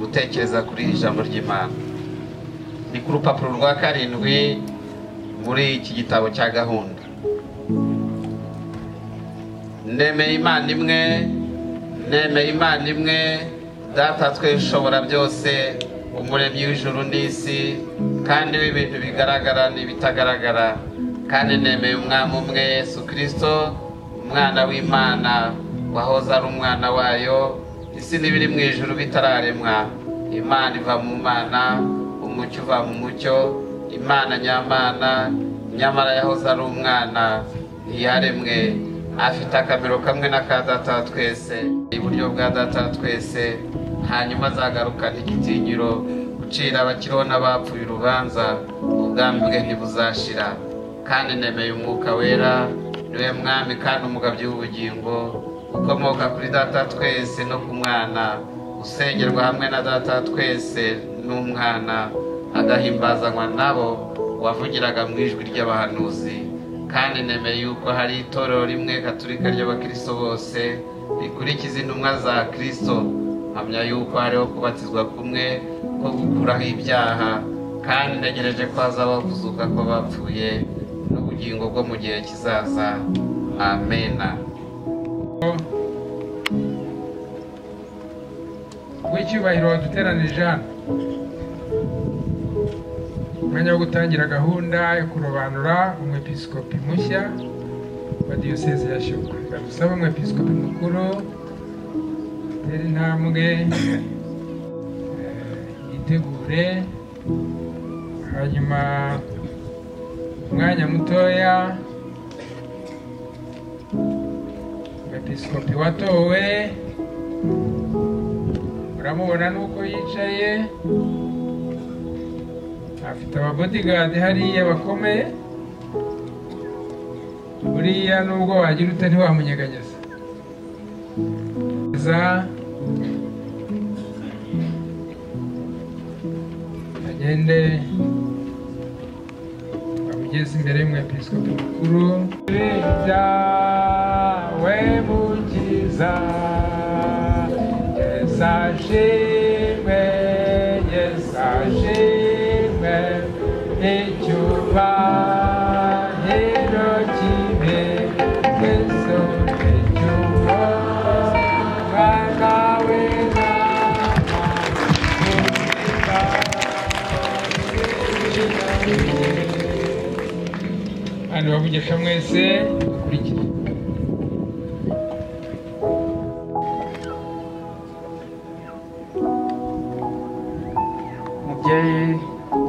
gutekereza kuri ijambo ry'Imana. Ni ku rupapuro rwa 7 muri iki gitabo cya gahunda. Nemeye Imana imwe data tweshobora byose, umuremyi w'ijuru n'isi kandi w'ibintu bigaragara n'ibitagaragara, kandi nemeye umwami umwe Yesu Kristo, umwana w'Imana wahoze ari umwana wayo, isi n'ibiri mu ijuru bitararemwa, Imana iva mu Mana, umucyo uva mu mucyo, Imana nyamana, nyamara yahoze ari umwana, ntiyaremwe, afite akamero kamwe na ka data twese, iburyo bwa data twese, hanyuma azagarukana igitinyiro gucira abakiriho n'abapfuye urubanza, ubwami bwe ntibuzashira. Kandi nemeye umwuka wera, niwe mwami kandi umugabyi w'ubugingo, ukomoka kuri data twese no ku mwana, usengerwa hamwe na data twese n'umwana, agahimbazanywa nabo wavugiraga mu ijwi ry'abahanuzi. Kandi nemeye yuko hari itorero rimwe Gatolika ry'abakristo bose rikurikiza intumwa za Kristo, mpamya yuko hariho kubatizwa kumwe ko gukuraho ibyaha, kandi ntegereje ko hazabaho kuzuka ko bapfuye n'ubugingo bwo mu gihe kizaza. Amena. W'icyubahiro waduteranije hano, umwanya wo gutangira gahunda yo kurobanura umwepiskopi mushya wa diyoseze ya Shyogwe. Dusaba umwepiskopi mukuru tera intambwe yitegure, hanyuma umwanya mutoya umwepiskopi watowe uramubona nuko yicaye, afite ababodigadi hariya bakomeye, buriya nubwo wagira ute ntiwamunyeganyeza. Agende amugeze imbere y'umwepiskopi mukuru. Byawe mukiza Yesashimwe, Yesashimwe, icyubahiro kibe Yesu, icyubahiro hano bavugisha mwese dukurikire. Mubyeyi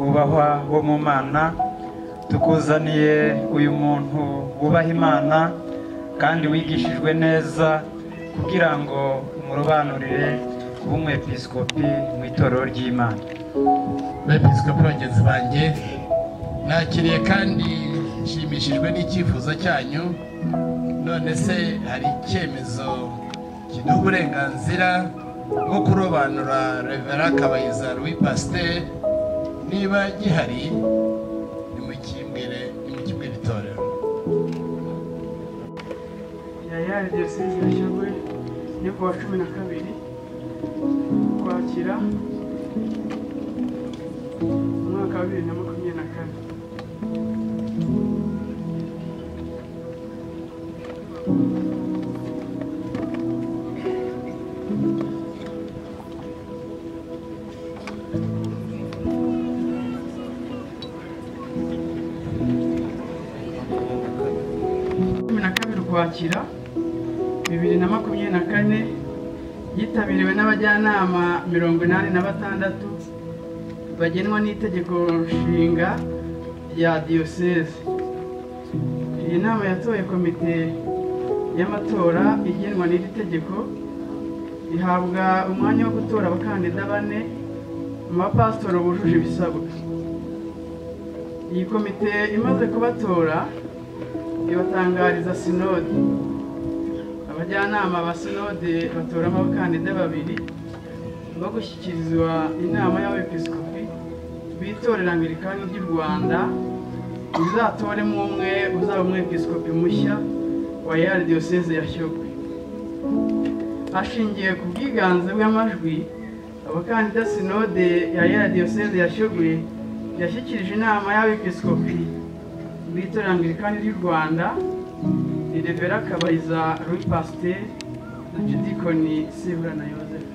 wubahwa wo mu Mana, tukuzaniye uyu muntu wubaha Imana kandi wigishijwe neza kugira ngo umurobanurire kuba umwepiskopi mu itorero ry'Imana. Bepiskopi bagenzi banjye, nakiriye kandi nshimishijwe n'icyifuzo cyanyu. None se hari icyemezo kiduha uburenganzira bwo kurobanura Reverend Kabayiza Louis Pasteur? Niba gihari nimukimbwire itorero. Yaya diyoseze ya Shyogwe yo kuwa 12 Ukwakira umwaka wa 2024. Ukwakira 2024 yitabiriwe n'abajyanama 86 bagenwa n'itegeko nshinga rya diyoseze. Iyi nama yatoye komite y'amatora igenwa n'iri tegeko, ihabwa umwanya wo gutora abakandida 4 mu bapasitoro bujuje ibisabwa. Iyi komite imaze kubatora ibatangariza sinode. Abajyanama ba sinode batoramo abakandida 2 bo gushyikirizwa inama y'abepiskopi b'itorero Anglikani ry'u Rwanda, bizatoremo umwe uzaba umwepiskopi mushya wa Yari diyoseze ya Shyogwe. Ashingiye ku bwiganze bw'amajwi abakandida sinode ya diyoseze ya Shyogwe yashyikirije inama y'abepiskopi b'itorero Anglikani ry'u Rwanda ni Revera Kabayiza Louis Pasteur na Didikoni Seburana Joseph.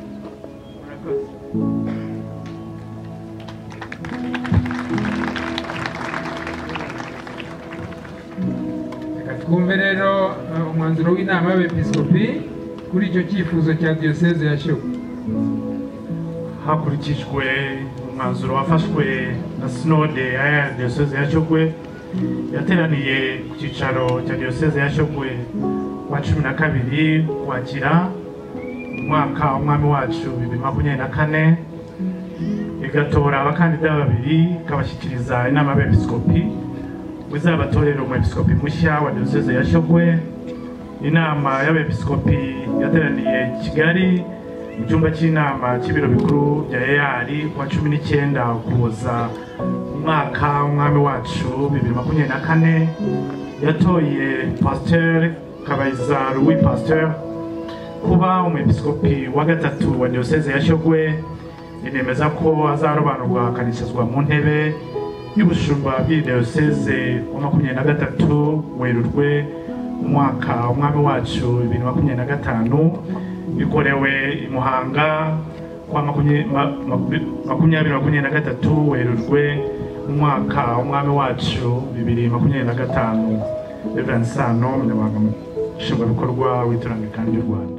Murakoze. twumve rero umwanzuro w'inama y'abepiskopi kuri icyo cyifuzo cya diyoseze ya Shyogwe. hakurikijwe umwanzuro wafashwe na sinode ya diyoseze ya Shyogwe yateraniye ku cyicaro cya diyoseze ya Shyogwe wa 12 Ukwakira umwaka w'umwami wacu 2024, igatora abakandida babiri ikabashyikiriza inama y'abepiskopi wizabatorera umwepiskopi mushya wa diyoseze ya Shyogwe. Inama y'abepiskopi yateraniye Kigali mu cyumba cy'inama cy'ibiro bikuru bya EAR ku wa 19 Ukuboza umwaka w'umwami wacu 2024, yatoye Pasteur Kabayiza Louis Pasteur kuba umwepiskopi wa gatatu wa diyoseze ya Shyogwe. Inemeza ko azarobanurwa akanishyizwa mu ntebe y'ubushumba bw'iyi diyoseze wa 23 Werurwe umwaka w'umwami wacu 2025, bikorewe i Muhanga kwa 2023 Werurwe umwaka w'umwami wacu 2025. Reverend Sano, umunyamabanga nshingwabikorwa w'itorero Anglikani ry'u Rwanda.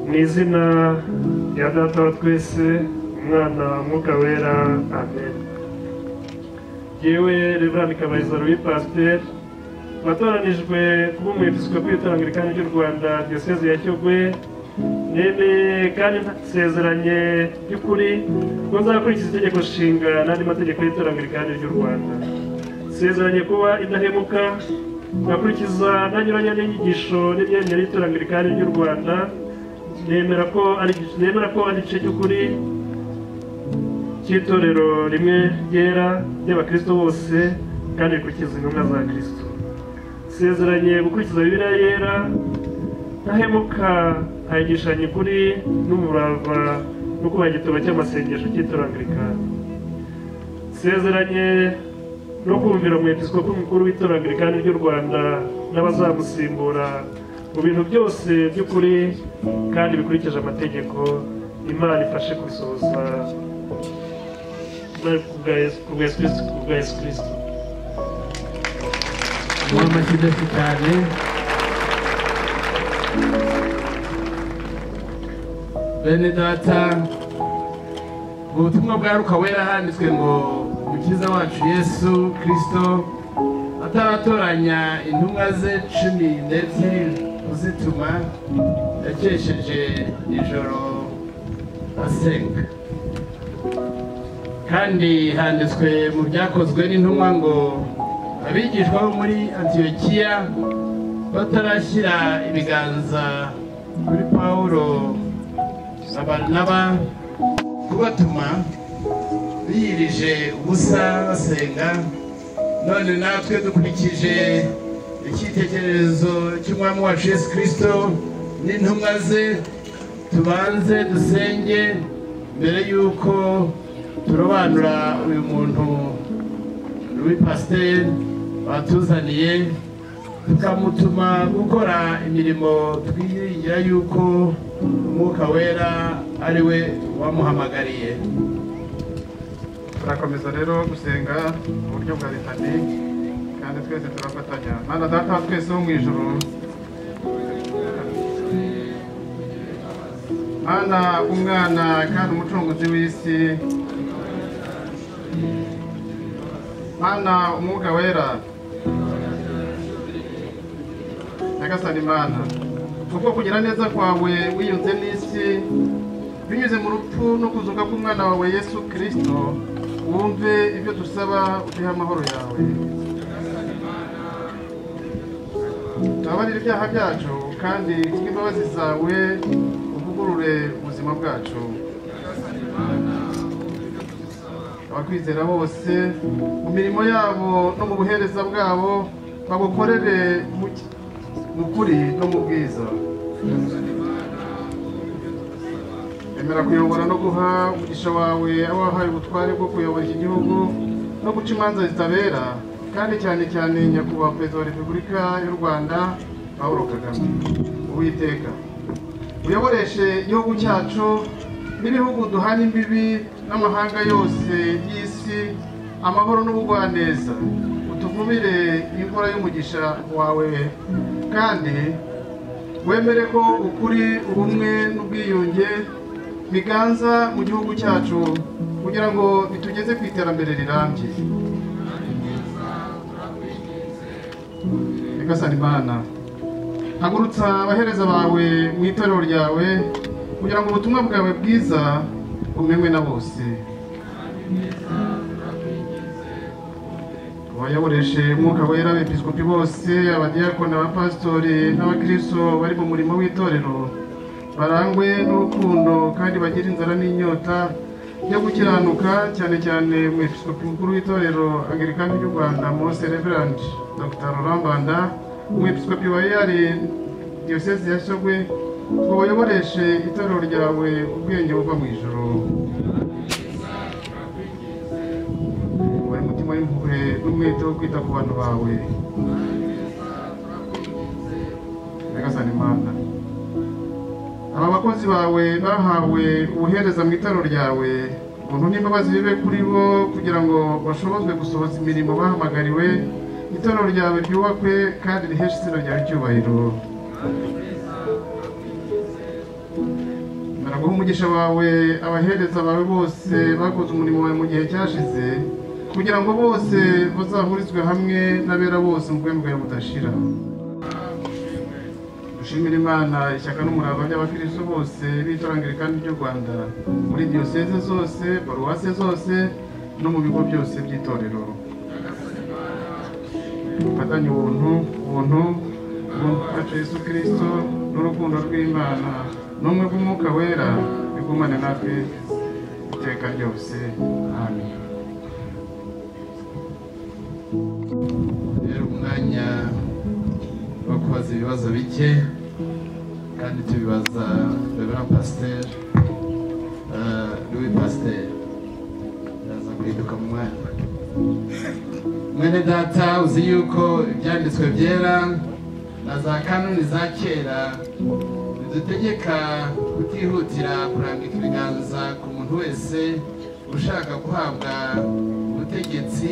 mu izina rya Data wa twese, Umwana, Mwuka Wera, amen. Yewe Reverend Kabayiza Louis Pasteur watoranijwe kuba umwepiskopi w'itorero Anglikani ry'u Rwanda diyoseze ya Shyogwe, nemeye kandi nsezeranye by'ukuri ko nzakurikiza itegeko nshinga n'andi mategeko y'itorero Anglikani ry'u Rwanda. Nsezeranye kuba indahemuka, ngakurikiza ntanyuranya n'inyigisho n'imyemerere y'itorero Anglikani ry'u Rwanda. Nemera ko ari igice cy'ukuri cy'itorero rimwe ryera ry'abakristo bose kandi rikurikiza intumwa za Kristo. Nsezeranye gukurikiza Bibiliya yera ntahemuka, nkayigishanya ukuri n'umurava no kubaha igitabo cy'amasengesho cy'itorero Anglikani. Nsezeranye no kumvira umwepiskopi mukuru w'itorero Anglikani ry'u Rwanda n'abazamusimbura mu bintu byose by'ukuri kandi bikurikije amategeko. Imana ifashe kubisohoza ku bwa Yesu Kristo. amashyi cyane. Bene data, mu butumwa bwa Luka wera handitswe ngo umukiza wacu Yesu Kristo ataratoranya intumwa ze 12 kuzituma, yakesheje ijoro asenga. Kandi handitswe mu byakozwe n'intumwa ngo abigishwa bo muri Antiyokiya batarashyira ibiganza kuri Pawulo na Barinaba kubatuma, biyirije ubusa basenga. None natwe dukurikije icyitegererezo cy'umwami wacu Yesu Kristo n'intumwa ze, tubanze dusenge mbere y'uko turobanura uyu muntu Louis Pasteur batuzaniye, tukamutuma gukora imirimo twiringira yuko Umwuka Wera ari we wamuhamagariye. turakomeza rero gusenga mu buryo bwa litani kandi twese turafatanya. Mana Data wa twese wo mu ijuru, Mana Umwana kandi umucunguzi w'isi, Mana Umwuka Wera, Nyagasani Mana, kuko kugira neza kwawe wiyunze n'isi binyuze mu rupfu no kuzuka k'umwana wawe Yesu Kristo, wumve ibyo dusaba, uduhe amahoro yawe. Tubabarire ibyaha byacu kandi kubw'imbabazi zawe uvugurure ubuzima bwacu. Abakwizera bose mu mirimo yabo no mu buhereza bwabo bagukorere mu kuri no mu bwiza. emera kuyobora no guha umugisha wawe abo wahaye ubutware bwo kuyobora iki gihugu no guca imanza zitabera, kandi cyane cyane nyakubahwa perezida wa repubulika y'u Rwanda Paul Kagame. Uwiteka uyoboreshe igihugu cyacu n'ibihugu duhana imbibi n'amahanga yose y'isi amahoro n'ubugwaneza, utuvubire imvura y'umugisha wawe, kandi wemere ko ukuri, ubumwe n'ubwiyunge biganza mu gihugu cyacu kugira ngo bitugeze ku iterambere rirambye. Nyagasani Imana, hagurutsa abahereza bawe mu itorero ryawe kugira ngo ubutumwa bwawe bwiza bumenywe na bose. Wayoboreshe umwuka wera abepiskopi bose, abadiyakoni, abapasitori n'abakristo bari mu murimo w'itorero, barangwe n'urukundo kandi bagira inzara n'inyota yo gukiranuka, cyane cyane umwepiskopi mukuru w'itorero Anglikani ry'u Rwanda Mose Reverend Dr. Rambanda, umwepiskopi wa Yari Diyoseze ya Shyogwe, ngo wayoboreshe itorero ryawe ubwenge buva mu ijuru. Wari mutima w'impuhwe n'umwete wo kwita ku bantu bawe. Nyagasani Imana, aba bakozi bawe bahawe ubuhereza mu itorero ryawe, ubuntu n'imbabazi bibe kuri bo kugira ngo bashobozwe gusohoza imirimo bahamagariwe, itorero ryawe ryubakwe kandi riheshe izina ryawe icyubahiro. Guha umugisha wawe abahereza bawe bose bakoze umurimo wawe mu gihe cyashize, kugira ngo bose bazahurizwe hamwe n'abera bose mu bwenge bwawe budashira. Dushimira Imana ishyaka n'umurava by'abakristo bose b'itorero Anglikani ry'u Rwanda, muri diyoseze zose, paruwase zose no mu bigo byose by'itorero. Fatanye ubuntu bwacu Yesu Kristo n'urukundo rw'Imana n'umwe bw'umwuka wera bigumane natwe iteka ryose. Amen. Rero umwanya wo kubaza ibibazo bike kandi tubibaza Reverend Pasteur Louis Pasteur yaza kwiduka mu mwanya. Mwene data, uzi yuko ibyanditswe byera na za kanuni za kera bidutegeka kutihutira kurambika ibiganza ku muntu wese ushaka guhabwa ubutegetsi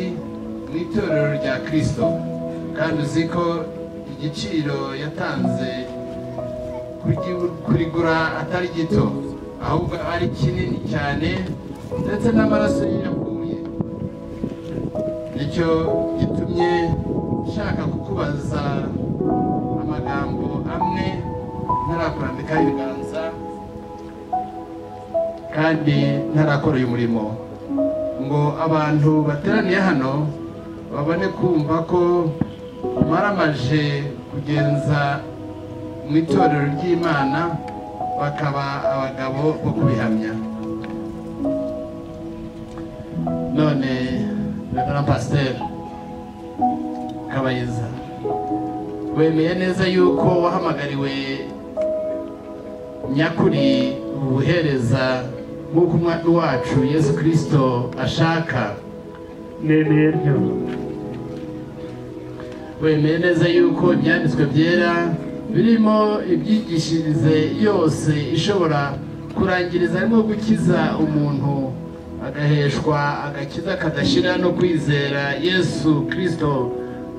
mu itorero rya Kristo, kandi uzi ko igiciro yatanze kurigura atari gito, ahubwo ari kinini cyane, ndetse n'amaraso ye yavuye. Nicyo gitumye nshaka kukubaza amagambo amwe ntarakurambika ibiganza kandi ntarakora uyu murimo, ngo abantu bateraniye hano babone kumva ko umaramaje kugenza mu itorero ry'Imana, bakaba abagabo bo kubihamya. None Reverend Pasteur Kabayiza, wemeye neza yuko wahamagariwe nyakuri ubuhereza nk'uko umwami wacu Yesu Kristo ashaka? Nemeye ryo. Wemeye neza yuko ibyanditswe byera birimo ibyigishirize yose ishobora kurangiriza harimo gukiza umuntu agaheshwa agakiza kadashira no kwizera Yesu Kristo,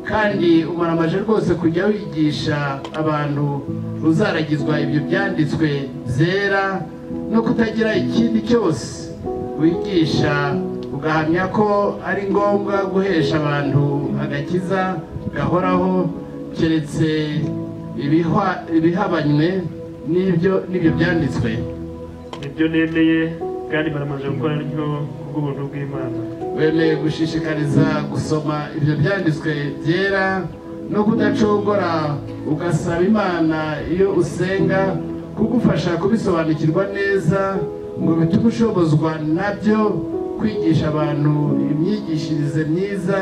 kandi umaramaje rwose kujya wigisha abantu uzaragizwa ibyo byanditswe byera no kutagira ikindi cyose wigisha, ugahamya ko ari ngombwa guhesha abantu agakiza gahoraho keretse ibihabanywe n'ibyo byanditswe. Ibyo nemeye kandi baramaje gukora ntyo kubw'ubuntu bw'Imana. Wemeye gushishikariza gusoma ibyo byanditswe byera no kudacogora, ugasaba Imana iyo usenga kugufasha kubisobanukirwa neza, ngo bitume ushobozwa nabyo kwigisha abantu imyigishirize myiza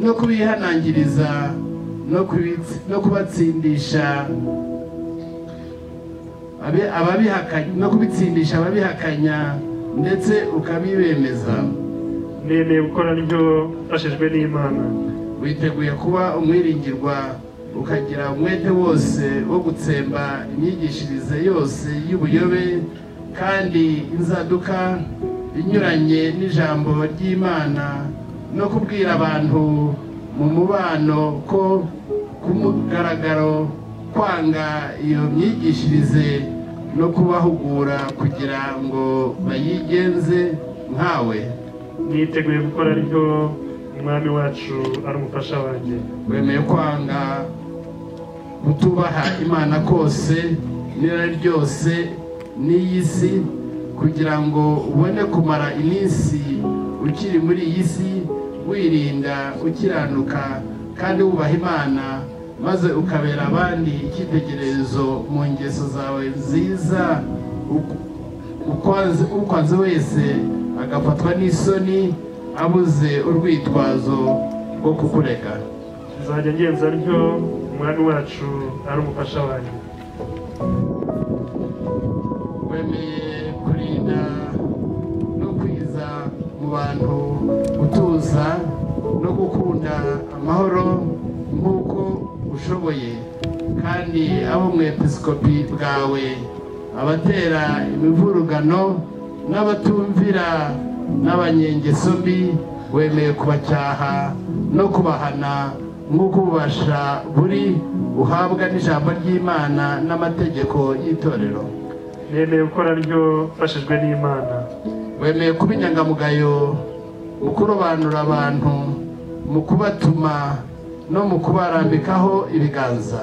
no kubihanangiriza no kubatsindisha ababihakanya no kubitsindisha ababihakanya ndetse ukabibemeza. nemeye gukora ntyo mfashijwe n'Imana. Witeguye kuba umwiringirwa ukagira umwete wose wo gutsemba imyigishirize yose y'ubuyobe kandi inzaduka inyuranye n'ijambo ry'Imana no kubwira abantu mu mubano ko ku mugaragaro kwanga iyo myigishirize no kubahugura kugira ngo bayigenze nkawe. Niteguye gukora ntyo umwami wacu ari umufasha wanjye. Wemeye kwanga gutubaha Imana kose n'irari ryose n'iy'isi kugira ngo ubone kumara iminsi ukiri muri iyi si wirinda ukiranuka kandi wubaha Imana, maze ukabera abandi icyitegererezo mu ngeso zawe nziza, ukwanze wese agafatwa n'isoni abuze urwitwazo rwo kukurega. Nzajya ngenza ntyo umwami wacu ari umufasha wanjye. Wemeye kurinda no kwiza mu bantu gutuza no gukunda amahoro nk'uko ushoboye, kandi abo mu episkopi bwawe abatera imivurugano n'abatumvira n'abanyengeso mbi wemeye kubacyaha no kubahana nk'uko ububasha buri uhabwa n'ijambo ry'Imana n'amategeko y'itorero. Nemeye gukora ntyo mfashijwe n'Imana. Wemeye kuba inyangamugayo mu kurobanura abantu, mu kubatuma no mu kubarambikaho ibiganza.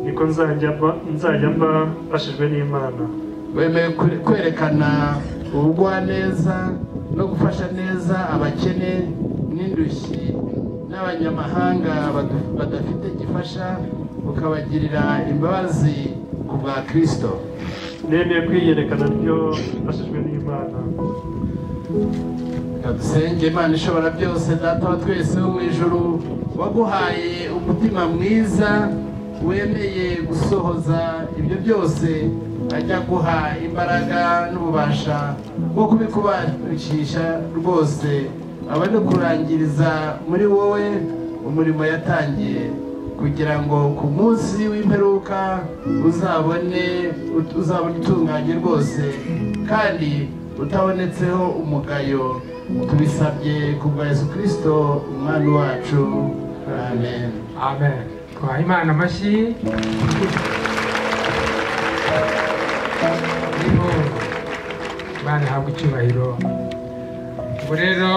Niko nzajya mba mfashijwe n'Imana. Wemeye kwerekana ubugwaneza no gufasha neza abakene n'indushyi n'abanyamahanga badafite gifasha, ukabagirira imbabazi ku bwa Kristo. Nemeye kwiyerekana ntyo mfashijwe n'Imana. Dusenge. Imana ishobora byose, Data wa twese wo mu ijuru, waguhaye umutima mwiza wemeye gusohoza ibyo byose, ajya guha imbaraga n'ububasha bwo kubikubanisha rwose, abone kurangiriza muri wowe umurimo yatangiye, kugira ngo ku munsi w'imperuka uzabone utunganye rwose kandi utabonetseho umugayo. Tubisabye ku bwa Yesu Kristo umwami wacu. Amen. Amen. Kwa Imana amashyi. Imana ihabwa icyubahiro. Ubwo rero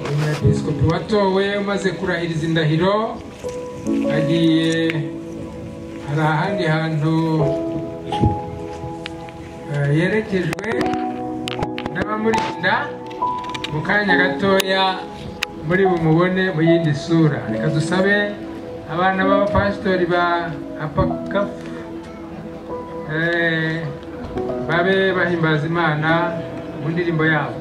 umwepiskopi watowe umaze kurahiriza indahiro agiye, hari ahandi hantu yerekejwe n'abamurinda. Mu kanya gatoya muri bumubone mu yindi sura. Reka dusabe abana b'abapasitori ba apakafu babe bahimbaza Imana mu ndirimbo yabo.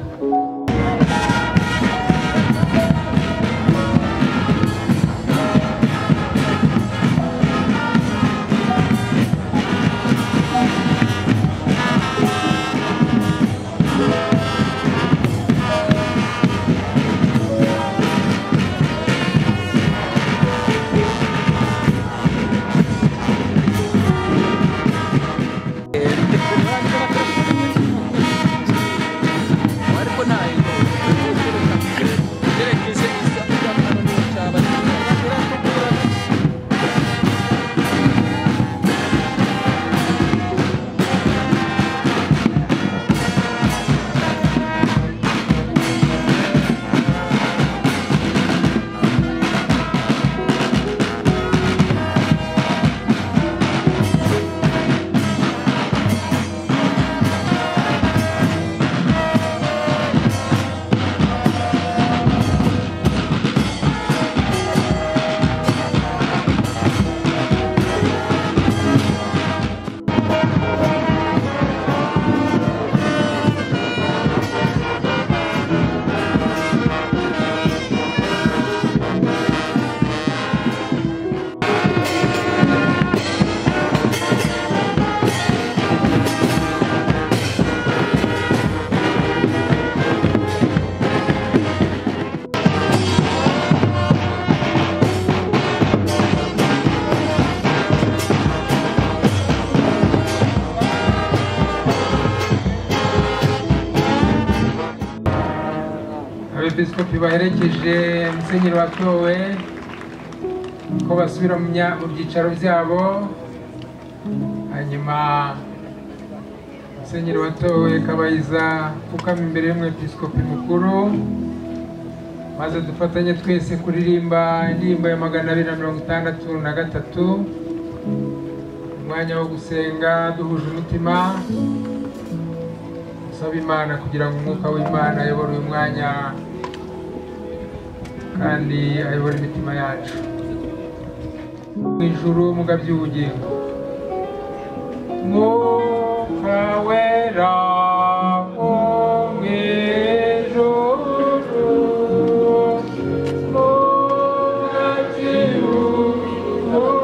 What? abepiskopi baherekeje musenyeri watowe ko basubira mu byicaro byabo, hanyuma musenyeri watowe Kabayiza pfukama imbere y'umwepiskopi mukuru, maze dufatanye twese kuririmba indirimbo ya 263, umwanya wo gusenga duhuje umutima, dusaba Imana kugira ngo umwuka w'Imana ayobore uyu mwanya kandi ayobore imitima yacu. Mu ijuru mugabye ubugingo, Mwuka wera wo mu ijuru, mugabye ubugingo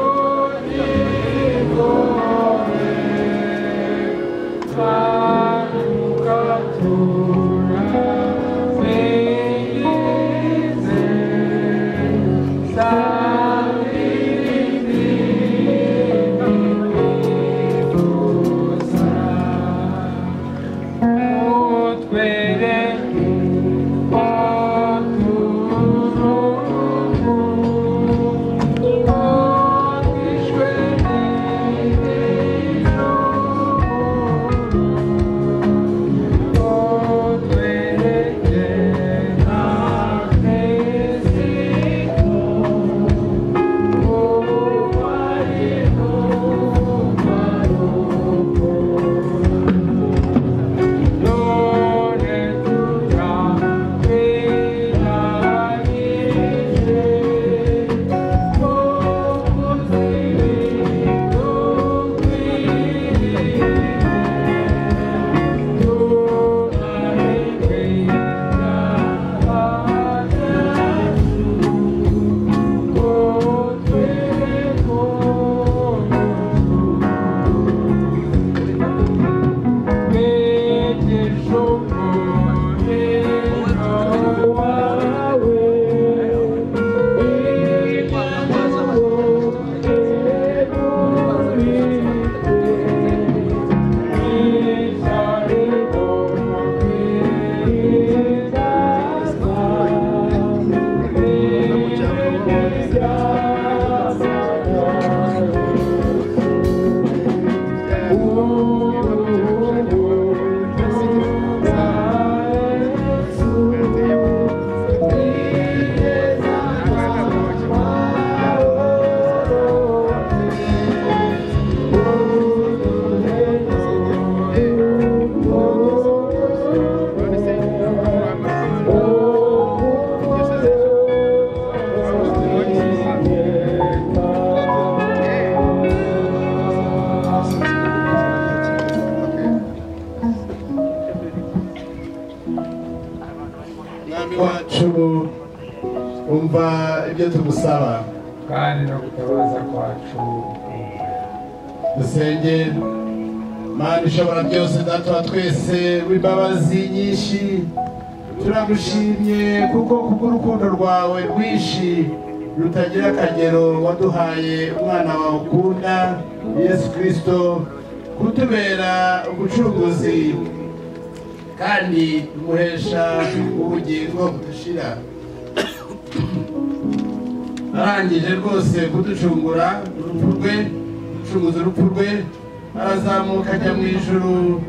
umva ibyo tugusaba kandi no gutabaza kwacu. Dusenge. Mana ishobora byose, Data wa twese w'imbabazi nyinshi, turagushimye kuko kubw'urukundo rwawe rwinshi rutagira akagero waduhaye umwana wawe ukunda Yesu Kristo kutubera umucunguzi kandi umuhesha ubugingo budushira. Arangije rwose kuducungura urupfu rwe, gucunguza urupfu rwe, arazamuka ajya mu ijuru,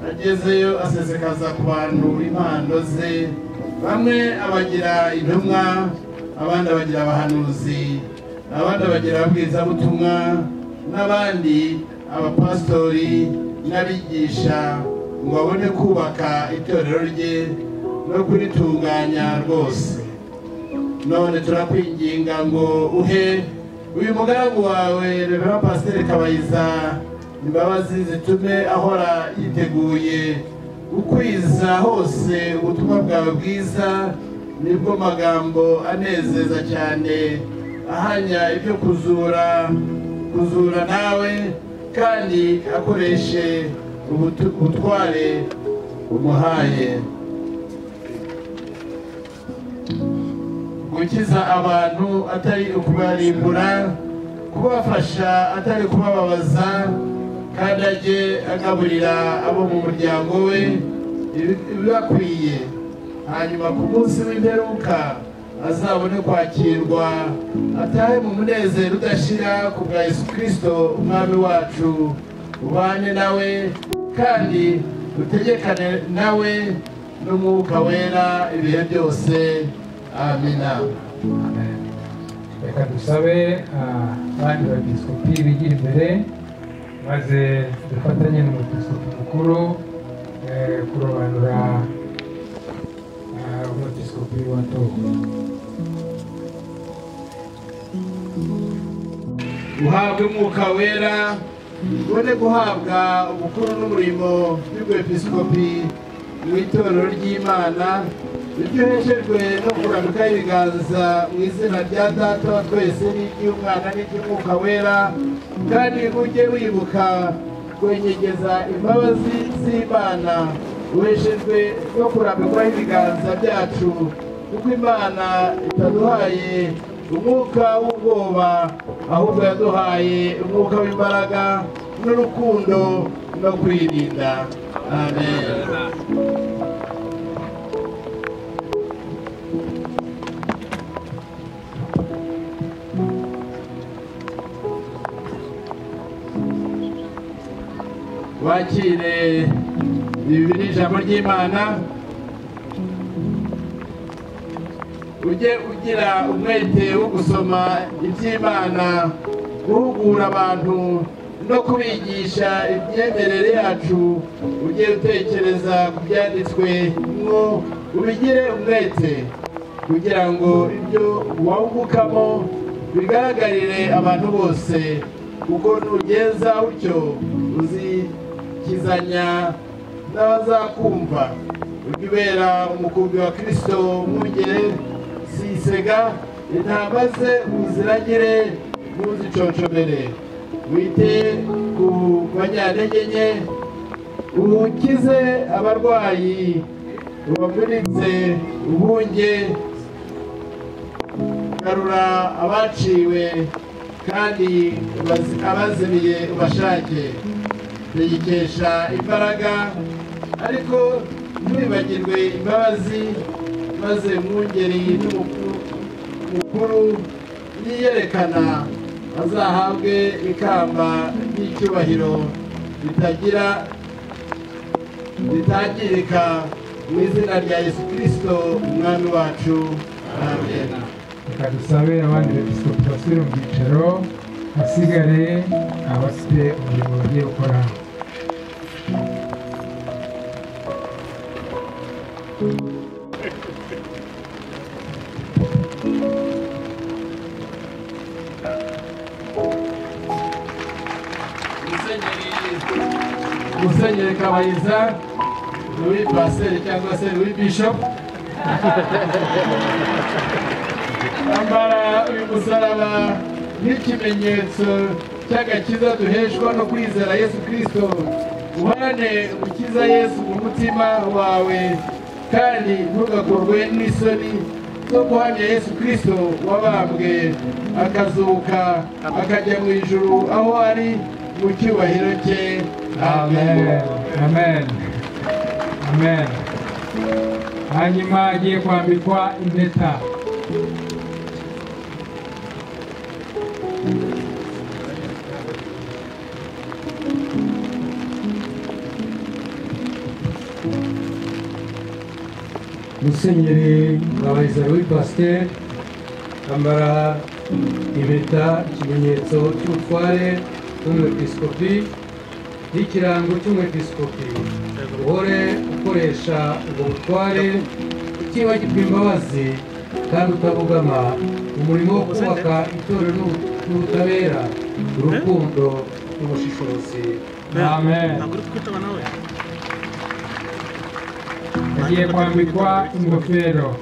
agezeyo asesekaza ku bantu impano ze, bamwe abagira intumwa, abandi abagira abahanuzi, abandi abagira ababwirizabutumwa, n'abandi abapasitori n'abigisha, ngo babone kubaka itorero rye no kuritunganya rwose. None turakwinginga ngo uhe uyu mugaragu wawe Reverend Pasiteri Kabayiza imbabazi zitume ahora yiteguye gukwiza hose ubutumwa bwawe bwiza, nibwo magambo anezeza cyane ahanya ibyo kuzura nawe, kandi akoreshe ubutware umuhaye gukiza abantu atari ukubarimbura, kubafasha atari kubababaza, kandi ajye agaburira abo mu muryango we ibibakwiye, hanyuma ku munsi w'imperuka azabone kwakirwa atahe mu munezero udashira ku bwa Yesu Kristo umwami wacu, ubane nawe kandi utegekane nawe n'umwuka wera ibihe byose. Amina. Reka dusabe abandi bapiskopi bigira imbere maze dufatanye n'umupiskopi mukuru kurobanura umupiskopi watowe. Uhabwe umwuka wera, ubone guhabwa ubukuru n'umurimo w'ubwepiskopi mu itorero ry'Imana, ibyo uheshejwe no kurambika ibiganza mu izina rya Data wa twese n'iry'Umwana n'iry'Umwuka wera, kandi ujye wibuka kwenyegeza imbabazi z'Imana uheshejwe no kurambikwaho ibiganza byacu, kuko Imana itaduhaye umwuka w'ubwoba, ahubwo yaduhaye umwuka w'imbaraga n'urukundo no kwirinda. Amen. Wakire ibi ni ijambo ry'Imana, ujye ugira umwete wo gusoma iby'Imana, guhugura abantu no kubigisha imyemerere yacu, ujye utekereza ku byanditswe ngo ubigire umwete, kugira ngo ibyo wungukamo bigaragarire abantu bose, kuko nugenza utyo uzikizanya n'abazakumva. Ujye ubera umukumbi wa Kristo mwungere, sisega intama ze uziragire ntuziconshomere. Wite ku banyantege nke, ukize abarwayi, ubavunitse ubunge, garura abaciwe kandi abazimiye ubashake. Tegekesha imbaraga ariko ntibibagirwe imbabazi, maze umwungeri n'umukuru niyerekana azahabwe ikamba ry'icyubahiro ritangirika mu izina rya Yesu Kristo umwami wacu. Amen. Reka dusabe abandi bepiskopi basubire mu byicaro, hasigare abafite umurimo bagiye gukora. Musenyeri Kabayiza, Louis Pasteur cyangwa se Louis Bishop, ambara uyu musaraba nk'ikimenyetso cy'agakiza duheshwa no kwizera Yesu Kristo. Uhorane gukiza Yesu mu mutima wawe, kandi ntugakorwe n'isoni zo guhamya Yesu Kristo wabambwe akazuka akajya mu ijuru aho ari mu cyubahiro cye. Amen. Amen. Amen. Hanyuma agiye kwambikwa impeta. Musenyeri Kabayiza Louis Pasteur ambara impeta, ikimenyetso cy'ubutware bw'umwepiskopi n'ikirango cy'umwepiskopi. Uhore ukoresha ubwo butware utibagirwa imbabazi kandi utabugama umurimo wo kubaka itorero n'ubutabera, urukundo n'ubushishozi. Amen. Agiye kwambikwa ingofero.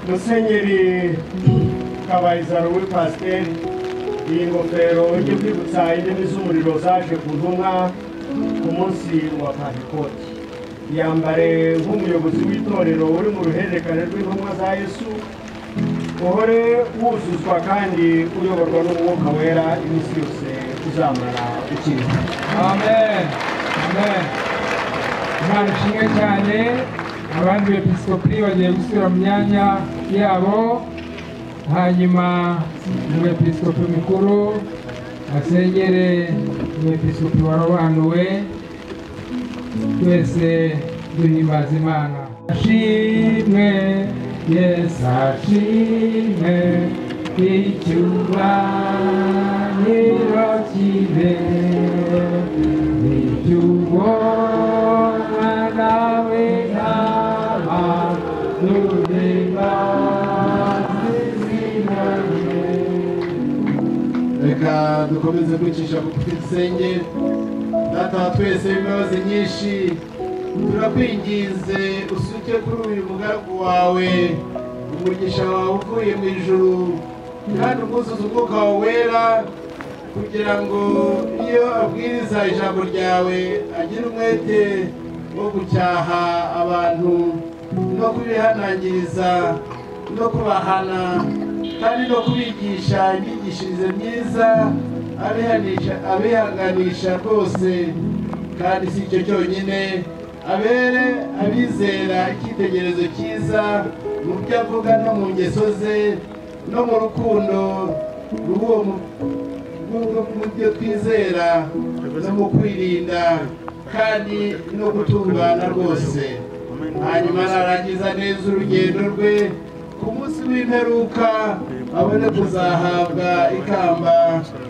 Musenyeri Kabayiza Louis Pasteur iyi ngofero yo kwibutsa indimi z'umuriro zaje ku ntumwa ku munsi wa Pentecote. Yambare nk'umuyobozi w'itorero uri mu ruhererekane rw'intumwa za Yesu, uhore wuzuzwa kandi uyoborwa n'umwuka wera iminsi yose uzamara ukiriho. Amen. Amen. Imana ishimwe cyane. Abandi bepiskopi bagiye gusubira mu myanya yabo, hanyuma umwepiskopi mukuru asengere umwepiskopi warobanuwe. Twese duhimbaza Imana. Ashimwe Yesu, ashimwe icyubahiro kibe icyubona nawe ntaba duhimbaza izina rye. Reka dukomeze kwicisha bugufi dusenge. Data wa twese w'imbabazi nyinshi, turakwinginze usuke kuri uyu mugaragu wawe umugisha wawe uvuye mu ijuru, kandi umwuzuze umwuka wawe wera, kugira ngo iyo abwiriza ijambo ryawe agire umwete wo gucyaha abantu no kubihanangiriza no kubahana, kandi no kubigisha imyigishirize myiza, abihanganisha rwose. Kandi si icyo cyonyine, abere abizera icyitegererezo cyiza mu byo avuga no mu ngeso ze no mu rukundo rw'uwo mu byo twizera no mu kwirinda kandi no gutungana rwose. Hanyuma narangiza neza urugendo rwe, ku munsi w'imperuka abone kuzahabwa ikamba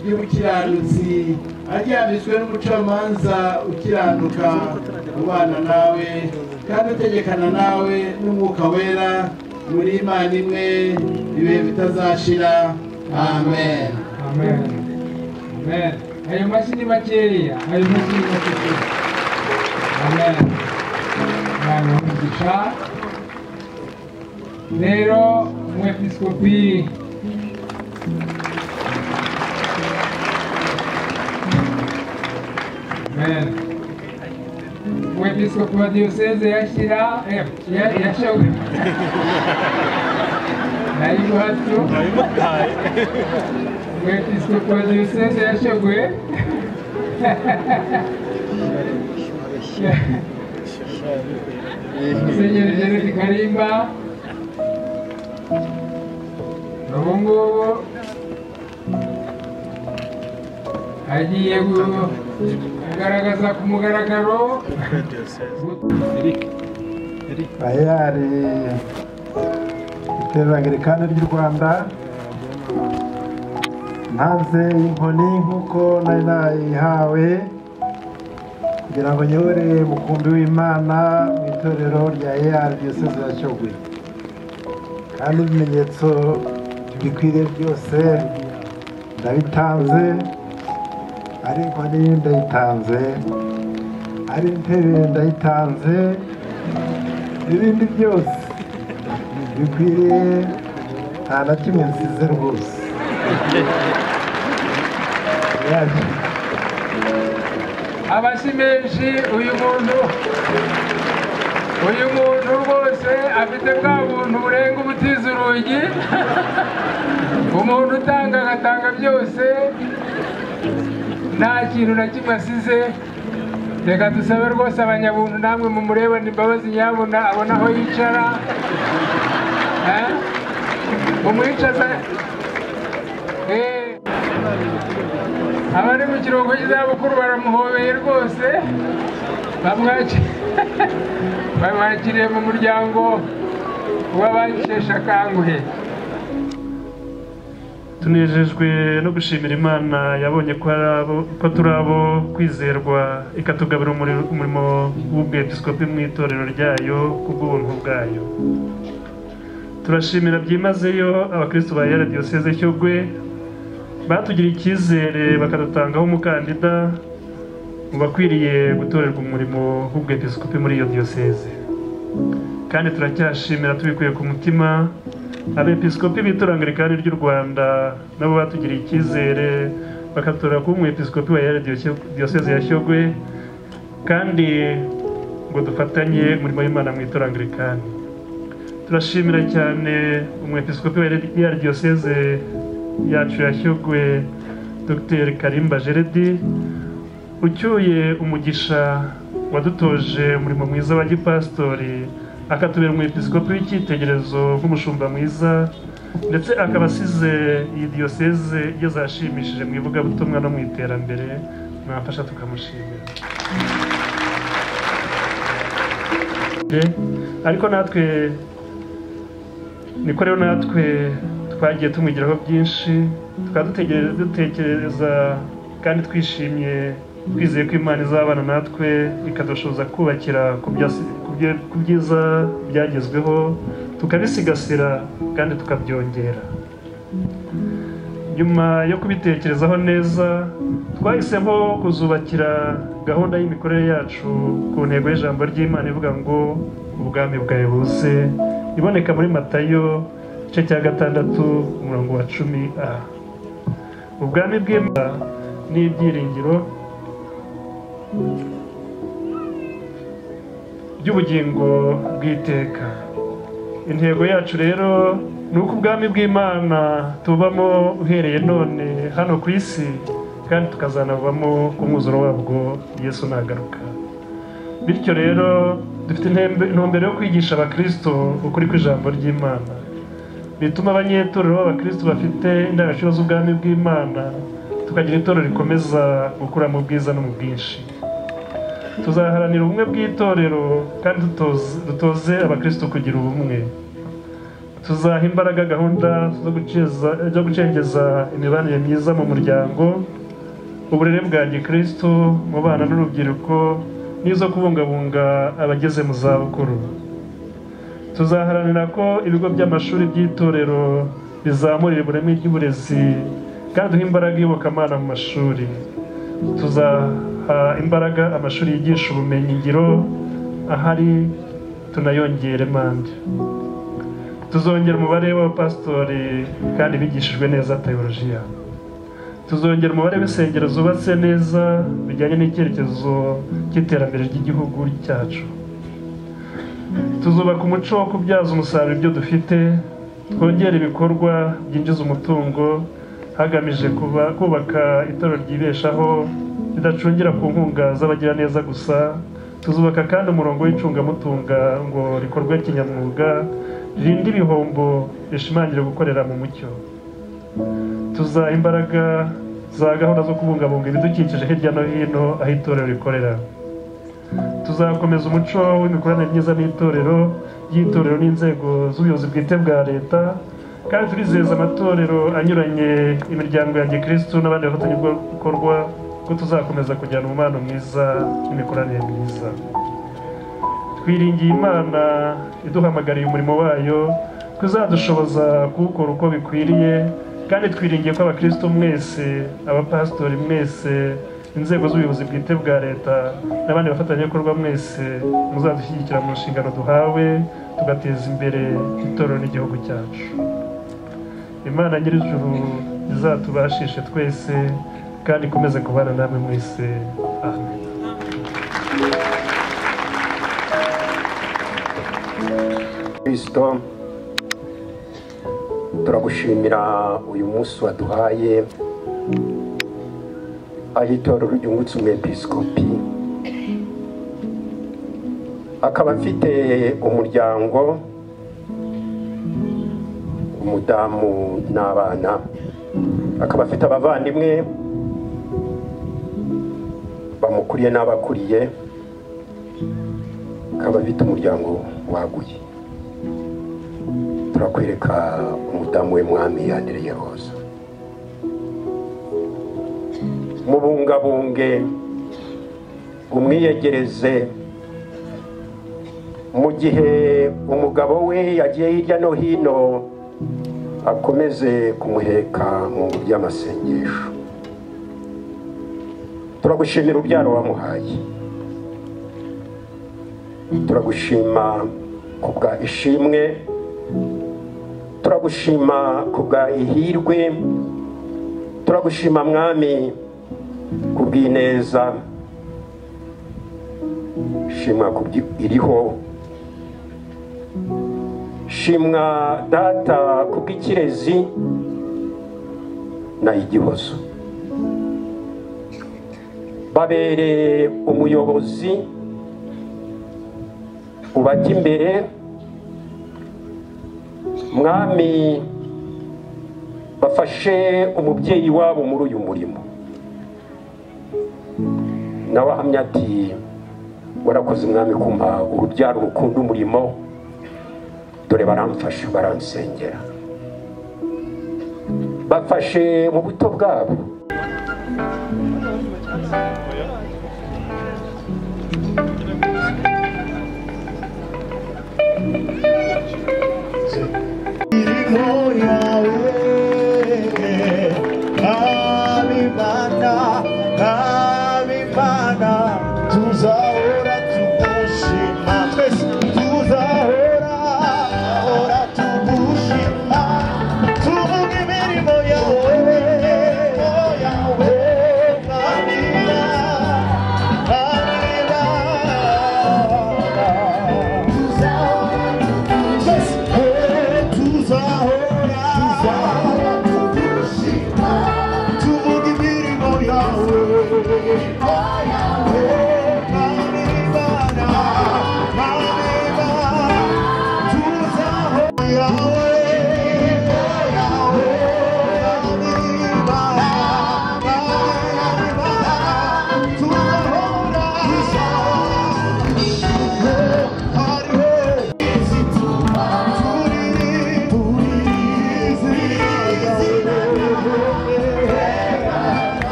ry'ubukiranutsi, aryamishwe n'umucamanza ukiranuka ubana nawe kandi utegekana nawe n'umwuka wera muri Imana imwe ibihe bitazashira. Amen. Amen. Amen. Ayo mashini makeya, ayo mashini makeya. Amen. Amen. Umugisha. Rero umwepiskopi Amen. Umwepiskopi wa diyoseze yashyira yashowe nayiguhatyo umwepiskopi wa diyoseze yashogwe Musenyeri Janet Karimba ubu ngubu agiye kugaragaza ku mugaragaro ayari iterambere ry'u Rwanda, ntanze inkoni nk'uko nari nayihawe kugira ngo nyobore umukumbi w'Imana mu itorero rya AR Diyoseze ya Shyogwe, kandi ibimenyetso bikwiriye byose ndabitanze, ari inkoni ndayitanze, ari intebe ndayitanze, ibindi byose bikwiriye nta na kimwe nsize rwose. Abashyi menshi uyu muntu rwose afite bwa buntu burenga ubutiza urugi. Umuntu utanga agatanga byose, nta kintu na kimwe asize. Reka dusabe rwose abanyabuntu namwe mumurebane imbabazi, nyabuna abona aho yicara, umwicaza. Abari mu kiruhuko cy'izabukuru baramuhobeye rwose, bamwakiriye mu muryango w'abasheshe akanguhe. tunejejwe no gushimira Imana yabonye ko turi abo kwizerwa, ikatugabira umurimo w'ubwepiskopi mu itorero ryayo kubw'ubuntu bwayo. Turashimira byimazeyo abakristo ba AR Diyoseze Shyogwe batugiriye icyizere bakadutangaho umukandida mu bakwiriye gutorerwa umurimo w'ubwepiskopi muri iyo diyoseze, kandi turacyashimira tubikuye ku mutima abepiskopi b'itorero Anglikani ry'u Rwanda nabo batugiriye icyizere bakatora kuba umwepiskopi wa diyoseze ya Shyogwe kandi ngo dufatanye umurimo w'Imana mu itorero Anglikani. Turashimira cyane umwepiskopi wa diyoseze yacu ya Shyogwe Dr. Karimba Geredi ucyuye umugisha wadutoje umurimo mwiza wa gipastori akatubera umwepiskopi w'icyitegererezo nk'umushumba mwiza ndetse akaba asize iyi diyoseze igeze ahashimishije mu ivugabutumwa no mu iterambere. Mwafasha tukamushimira. Ariko natwe niko rero natwe twagiye tumwigiraho byinshi dutekereza kandi twishimye twizeye ko Imana izabana natwe ikadushoboza kubakira ku byiza byagezweho tukabisigasira kandi tukabyongera. Nyuma yo kubitekerezaho neza twahisemo kuzubakira gahunda y'imikorere yacu ku ntego y'ijambo ry'Imana ivuga ngo ubwami bwawe buze iboneka muri Matayo igice cya 6 umurongo wa 10a. Ubwami bw'Imana ni ibyiringiro by'ubugingo bw'iteka. Intego yacu rero ni uko ubwami bw'Imana tubamo uhereye none hano ku isi kandi tukazanavamo ku mwuzuro wabwo Yesu nagaruka. Bityo rero dufite intumbero yo kwigisha abakristo ukuri kw'ijambo ry'Imana bituma abanyetorero b'abakristo bafite indangagaciro z'ubwami bw'Imana tukagira itorero rikomeza gukura mu bwiza no mu bwinshi. Tuzaharanira ubumwe bw'itorero kandi dutoze abakristo kugira ubumwe. Tuzaha imbaraga gahunda zo gucengeza imibanire myiza mu muryango, uburere bwa gikristo mu bana n'urubyiruko n'izo kubungabunga abageze mu zabukuru. Tuzaharanira ko ibigo by'amashuri by'itorero bizamurira ubureme ry'uburezi kandi duha imbaraga iyobokamana mu mashuri. Tuzaha imbaraga amashuri yigisha ubumenyi ngiro ahari tunayongere mande. Tuzongera umubare w'abapasitori kandi bigishijwe neza teolojiya. Tuzongera umubare w'insengero zubatse neza bijyanye n'icyerekezo cy'iterambere ry'igihugu cyacu. Tuzubaka umuco wo kubyaza umusaruro ibyo dufite, twongera ibikorwa byinjiza umutungo hagamije kubaka itorero ryibeshaho ridacungira ku nkunga z'abagira neza gusa. Tuzubaka kandi umurongo w'icungamutunga ngo rikorwe kinyamwuga ririnde ibihombo rishimangira gukorera mu mucyo. Tuzaha imbaraga za gahunda zo kubungabunga ibidukikije hirya no hino aho itorero rikorera. Tuzakomeza umuco w'imikoranire myiza y'itorero n'inzego z'ubuyobozi bwite bwa leta kandi turizeza amatorero anyuranye, imiryango ya gikristo n'abandi bafatanyabikorwa ko tuzakomeza kujyana umubano mwiza n'imikoranire myiza. Twiringiye Imana iduhamagariye umurimo wayo kuzadushoboza kuwukora uko bikwiriye kandi twiringiye ko abakristo mwese, abapasitori mwese, inzego z'ubuyobozi bwite bwa leta n'abandi bafatanyabikorwa mwese muzadushyigikira mu nshingano duhawe tugateza imbere itorero n'igihugu cyacu. Imana nyir'ijuru izatubashishe twese kandi ikomeze kubana namwe mwese. Amen. Kristo, turagushimira uyu munsi waduhaye aho itorero ryungutse umwepiskopi akaba afite umuryango, umudamu n'abana, akaba afite abavandimwe bamukuriye n'abakuriye, akaba afite umuryango waguye. Turakwereka umudamu we Mwami Andereye Rose, mubungabunge umwiyegereze mu gihe umugabo we yagiye hirya no hino, akomeze kumuheka mu ngobyi y'amasengesho. Turagushimira urubyaro wamuhaye, turagushima kubwa ishimwe turagushima kubwa ihirwe, turagushima mwami kubw'ineza, shimwa iriho, shimwa data kubw'ikirezi na igihozo. Babere umuyobozi ubajya imbere mwami, bafashe umubyeyi wabo muri uyu murimo. Nawe ahamya ati warakoze mwami kumpa urubyaro rukunda umurimo, dore baramfashe baransengera. Bafashe mu buto bwabo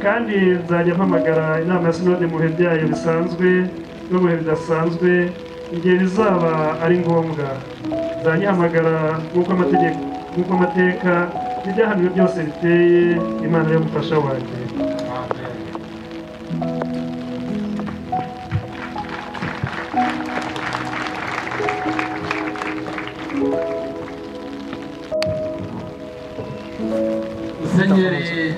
kandi nzajya mpamagara inama ya sinode mu bihe byayo bisanzwe no mu bihe bidasanzwe igihe bizaba ari ngombwa. Nzanyihamagara nk'uko amateka n'ibyahanuwe byose biteye. Imana y'umufasha wanjye. Musenyeri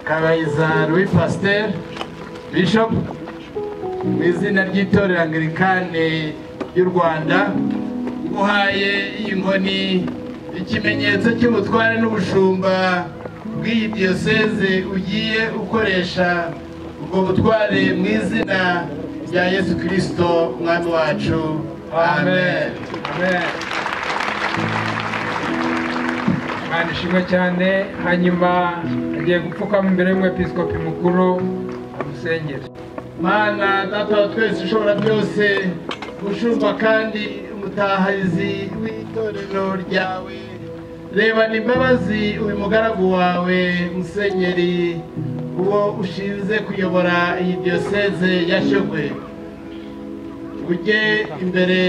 Kabayiza Louis Pasteur Bishop mu izina ry'itorero Anglikane y'u Rwanda, uhaye iyi nkoni ikimenyetso cy'ubutware n'ubushumba bw'iyi diyoseze ugiye ukoresha ubwo butware mu izina rya Yesu Kristo umwami wacu. Amen. Amen. Imana ishimwe cyane. Hanyuma agiye gupfukama imbere y'umwepiskopi mukuru amusengera. Mana data wa twese ushobora byose, ushumba kandi umutaharizi w'itorero ryawe, rebana imbabazi uyu mugaragu wawe Musenyeri uwo ushinze kuyobora iyi diyoseze ya Shyogwe. Ujye imbere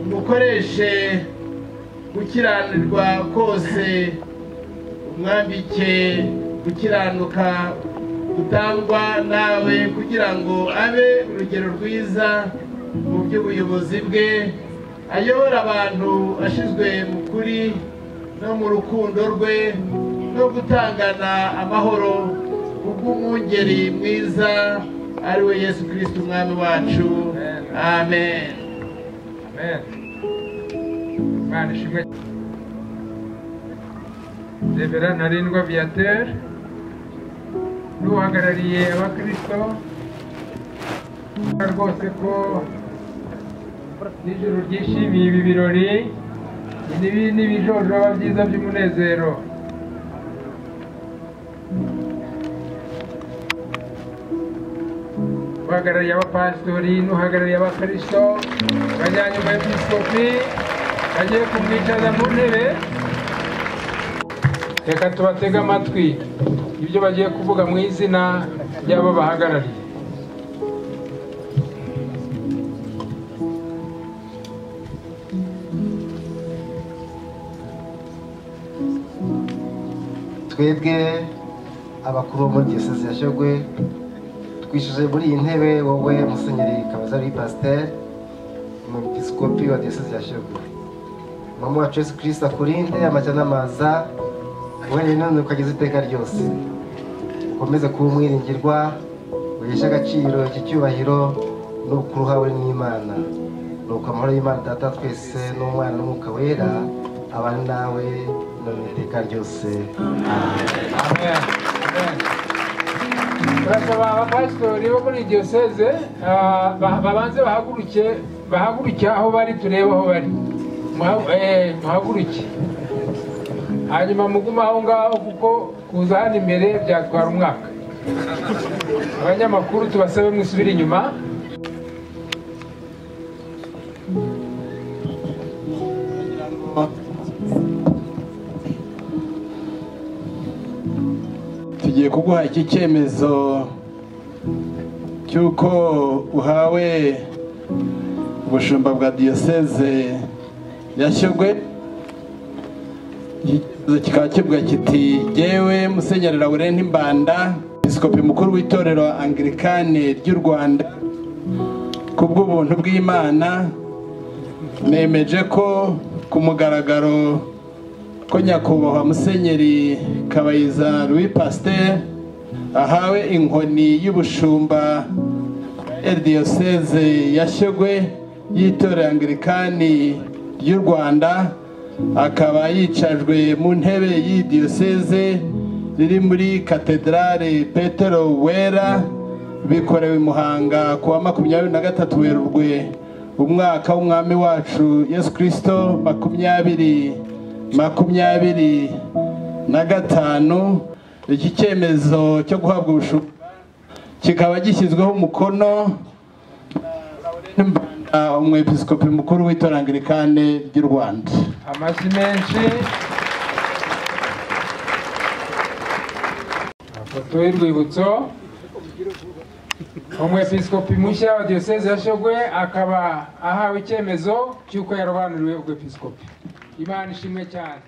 umukoreshe gukiranirwa kose umwambike gukiranuka gutangwa nawe kugira ngo abe urugero rwiza mu by'ubuyobozi bwe ayobora abantu ashizwe mu kuri no mu rukundo rwe no gutangana amahoro kubw'umwungeri mwiza ari we Yesu Kristo umwami wacu. Amen. Amen. Imana ishimwe. Reverend Ntarindwa Viateur n'uhagarariye abakristo rwose ko n'ijuru ryishimiye ibi birori n'ibijojoba byiza by'umunezero. Uhagarariye abapasitori n'uhagarariye abakristo bajyanye mu episkopi bagiye kumwicaza mu ntebe. Reka tubatege amatwi ibyo bagiye kuvuga mu izina ry'abo bahagarariye. twebwe abakuru bo muri diyoseze ya Shyogwe twishije muri iyi ntebe wowe Musenyeri Kabayiza Louis Pasteur umwepiskopi wa diyoseze ya Shyogwe. Mama wacu Yesu Kristo akurinde amajya n'amaza wowe none ukageza iteka ryose ukomeze kuba umwiringirwa wiheshe agaciro iki cyubahiro n'ubukuru hawe n'Imana nuko amahoro y'Imana Data twese n'Umwana n'Umwuka wera abane nawe none iteka ryose. Amen. Turasaba abapasitori bo muri diyoseze babanze bahaguruke aho bari turebe aho bari muhaguruke hanyuma muguma aho ngaho kuko kuza hano imbere byatwara umwaka. Abanyamakuru tubasabe mwisubire inyuma. tugiye kuguha iki cyemezo cy'uko uhawe ubushumba bwa diyoseze ya Shyogwe. Kikaba kivuga kiti jyewe Musenyeri Laurent Mbanda episkopi mukuru w'itorero Anglikane ry'u Rwanda kubw'ubuntu bw'Imana nemeje ko ku mugaragaro ko nyakubahwa Musenyeri Kabayiza Louis Pasteur ahawe inkoni y'ubushumba diyoseze ya Shyogwe y'itorero Anglikani ry'u Rwanda akaba yicajwe mu ntebe y'idiyoseze riri muri katedrale Petero Wera bikorewe i Muhanga ku wa 23 Werurwe umwaka w'umwami wacu Yesu Kristo 2025. Iki cyemezo cyo guhabwa ubushumba kikaba gishyizweho umukono umwepiskopi mukuru w'itorero Anglikane ry'u Rwanda. Amashyi menshi. Ifoto y'urwibutso. Umwepiskopi mushya wa diyoseze ya Shyogwe akaba ahawe icyemezo cy'uko yarobanuriwe ubwepiskopi. Imana ishimwe cyane.